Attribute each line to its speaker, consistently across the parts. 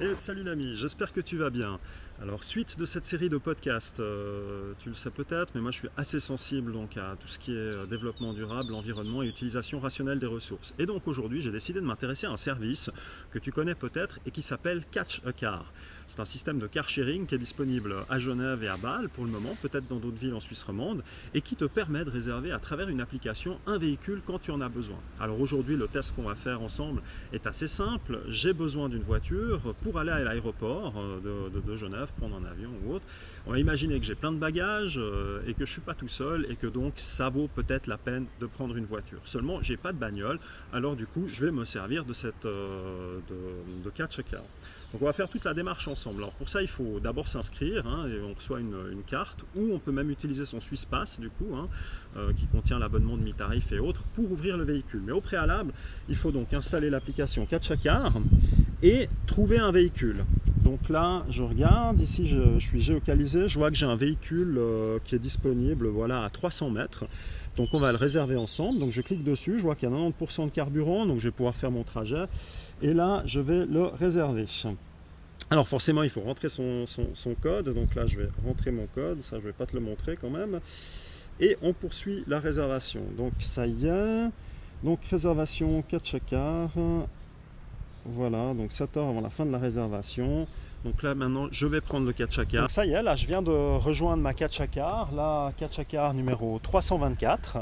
Speaker 1: Et salut l'ami, j'espère que tu vas bien. Alors suite de cette série de podcasts, tu le sais peut-être, mais moi je suis assez sensible donc à tout ce qui est développement durable, environnement et utilisation rationnelle des ressources. Et donc aujourd'hui j'ai décidé de m'intéresser à un service que tu connais peut-être et qui s'appelle Catch a Car. C'est un système de car sharing qui est disponible à Genève et à Bâle pour le moment, peut-être dans d'autres villes en Suisse romande, et qui te permet de réserver à travers une application un véhicule quand tu en as besoin. Alors aujourd'hui le test qu'on va faire ensemble est assez simple. J'ai besoin d'une voiture pour aller à l'aéroport de Genève, prendre un avion ou autre. On va imaginer que j'ai plein de bagages et que je ne suis pas tout seul et que donc ça vaut peut-être la peine de prendre une voiture. Seulement, j'ai pas de bagnole, alors du coup, je vais me servir de cette de Catch a Car. Donc on va faire toute la démarche ensemble. Alors pour ça, il faut d'abord s'inscrire, et on reçoit une carte, ou on peut même utiliser son Swiss Pass, du coup, qui contient l'abonnement de mi-tarif et autres, pour ouvrir le véhicule. Mais au préalable, il faut donc installer l'application Catch a Car et trouver un véhicule. Donc là, je regarde, ici je suis géolocalisé, je vois que j'ai un véhicule qui est disponible voilà, à 300 mètres. Donc on va le réserver ensemble. Donc je clique dessus, je vois qu'il y a 90% de carburant, donc je vais pouvoir faire mon trajet. Et là, je vais le réserver. Alors forcément, il faut rentrer son code. Donc là, je vais rentrer mon code. Ça, je ne vais pas te le montrer quand même. Et on poursuit la réservation. Donc ça y est. Donc réservation Catch a Car. Voilà, donc 7 heures avant la fin de la réservation. Donc là maintenant je vais prendre le Catch a Car. Donc ça y est, là je viens de rejoindre ma Catch a Car, la Catch a Car numéro 324.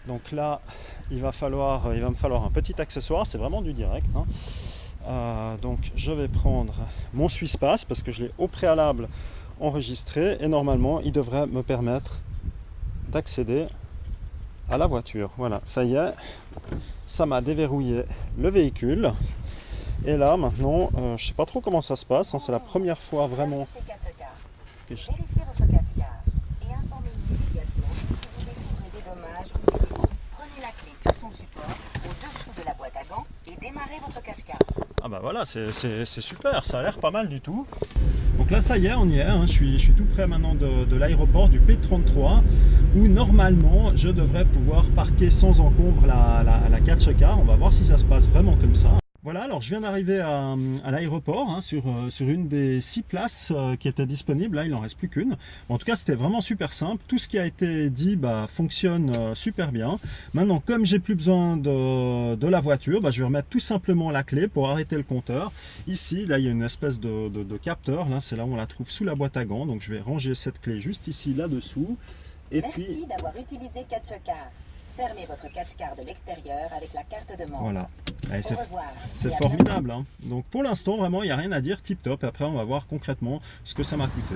Speaker 1: Donc là il va me falloir un petit accessoire, c'est vraiment du direct. Donc je vais prendre mon Swiss Pass parce que je l'ai au préalable enregistré et normalement il devrait me permettre d'accéder à la voiture. Voilà, ça y est, ça m'a déverrouillé le véhicule. Et là maintenant, je ne sais pas trop comment ça se passe, c'est la première fois vraiment que je...
Speaker 2: Vérifiez votre Catch-Car et informez-nous immédiatement si vous découvrez des dommages ou des dégâts. Prenez la clé sur son support au-dessous de la boîte à gants et démarrez votre Catch-Car.
Speaker 1: Ah bah voilà, c'est super, ça a l'air pas mal du tout. Donc là ça y est, on y est, je suis tout près maintenant de l'aéroport du P33 où normalement je devrais pouvoir parquer sans encombre la Catch a Car. On va voir si ça se passe vraiment comme ça. Voilà, alors je viens d'arriver à l'aéroport sur une des 6 places qui étaient disponibles. Là, il n'en reste plus qu'une. En tout cas, c'était vraiment super simple. Tout ce qui a été dit fonctionne super bien. Maintenant, comme j'ai plus besoin de la voiture, je vais remettre tout simplement la clé pour arrêter le compteur. Ici, là, il y a une espèce de capteur. Là, c'est là où on la trouve sous la boîte à gants. Donc, je vais ranger cette clé juste ici, là-dessous.
Speaker 2: Merci d'avoir utilisé Catch a Car. Fermez votre Catch-Car de l'extérieur avec la carte de membre.
Speaker 1: Voilà.
Speaker 2: Au revoir.
Speaker 1: C'est formidable. Donc pour l'instant, vraiment, il n'y a rien à dire, tip top. Après, on va voir concrètement ce que ça m'a coûté.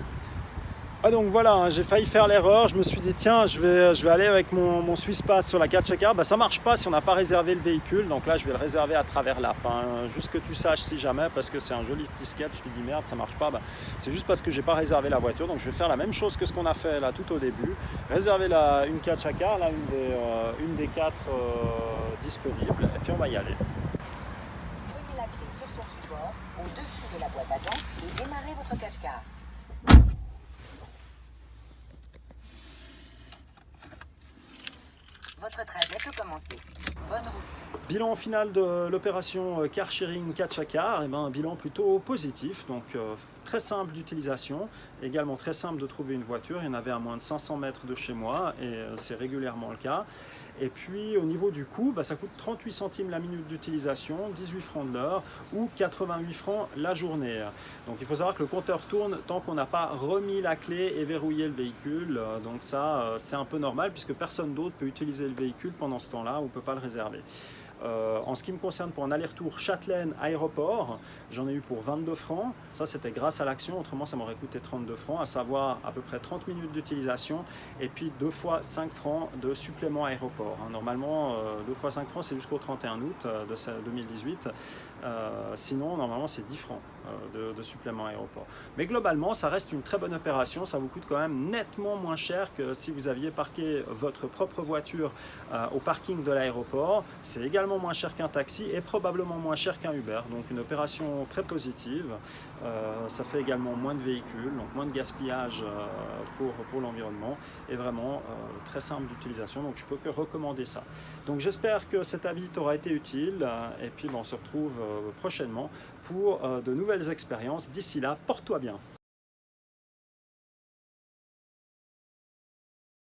Speaker 1: Ah donc voilà, j'ai failli faire l'erreur. Je me suis dit, tiens, je vais aller avec mon Swiss Pass sur la Catch a Car. Ça ne marche pas si on n'a pas réservé le véhicule. Donc là, je vais le réserver à travers l'app. Juste que tu saches si jamais, parce que c'est un joli petit sketch. Je me dis, merde, ça ne marche pas. C'est juste parce que je n'ai pas réservé la voiture. Donc je vais faire la même chose que ce qu'on a fait là tout au début. Réserver une Catch a Car, là, une des 4 disponibles. Et puis on va y aller.
Speaker 2: Prenez la clé sur son support au-dessous de la boîte à gants et démarrez votre Catch-Car. Votre trajet peut commencer. Bonne route.
Speaker 1: Bilan final de l'opération car sharing Catch a Car, un bilan plutôt positif, donc très simple d'utilisation, également très simple de trouver une voiture. Il y en avait à moins de 500 mètres de chez moi et c'est régulièrement le cas. Et puis au niveau du coût, ça coûte 38 centimes la minute d'utilisation, 18 francs de l'heure ou 88 francs la journée. Donc il faut savoir que le compteur tourne tant qu'on n'a pas remis la clé et verrouillé le véhicule. Donc ça, c'est un peu normal puisque personne d'autre peut utiliser le véhicule pendant ce temps-là ou ne peut pas le réserver. En ce qui me concerne, pour un aller-retour Châtelaine-Aéroport, j'en ai eu pour 22 francs. Ça, c'était grâce à l'action. Autrement, ça m'aurait coûté 32 francs, à savoir à peu près 30 minutes d'utilisation et puis 2 fois 5 francs de supplément aéroport. Normalement, 2 fois 5 francs, c'est jusqu'au 31 août de 2018. Sinon, normalement, c'est 10 francs de supplément aéroport. Mais globalement, ça reste une très bonne opération. Ça vous coûte quand même nettement moins cher que si vous aviez parqué votre propre voiture au parking de l'aéroport. C'est également vraiment moins cher qu'un taxi et probablement moins cher qu'un Uber. Donc une opération très positive. Ça fait également moins de véhicules, donc moins de gaspillage pour l'environnement et vraiment très simple d'utilisation. Donc je peux que recommander ça. Donc j'espère que cet avis t'aura été utile et puis on se retrouve prochainement pour de nouvelles expériences. D'ici là, porte-toi bien.